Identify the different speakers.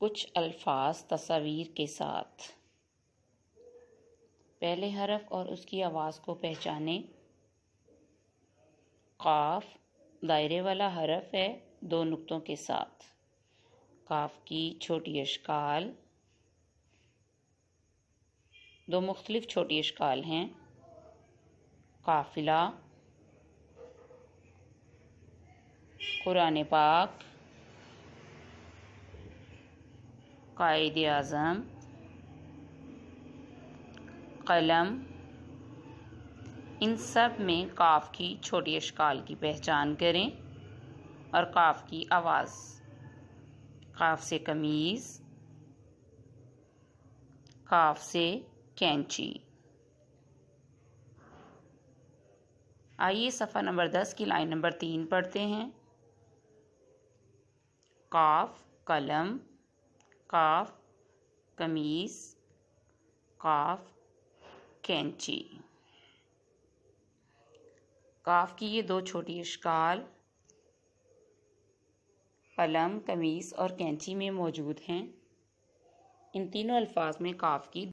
Speaker 1: कुछ अल्फाज तस्वीर के साथ। पहले हरफ और उसकी आवाज़ को पहचाने। काफ दायरे वाला हरफ है 2 नुक्तों के साथ। काफ की छोटी अशकाल, 2 मुख्तलिफ छोटी अशकाल हैं। काफिला, कुरान पाक, कायदे आज़म, कलम। इन सब में काफ की छोटी अशकाल की पहचान करें और काफ की आवाज़। काफ से कमीज़, काफ से कैंची। आइए सफ़ा नंबर 10 की लाइन नंबर 3 पढ़ते हैं। काफ कलम, काफ कमीज़, काफ कैंची। काफ की ये 2 छोटी अशकाल कलम, कमीज़ और कैंची में मौजूद हैं। इन तीनों अल्फाज में काफ की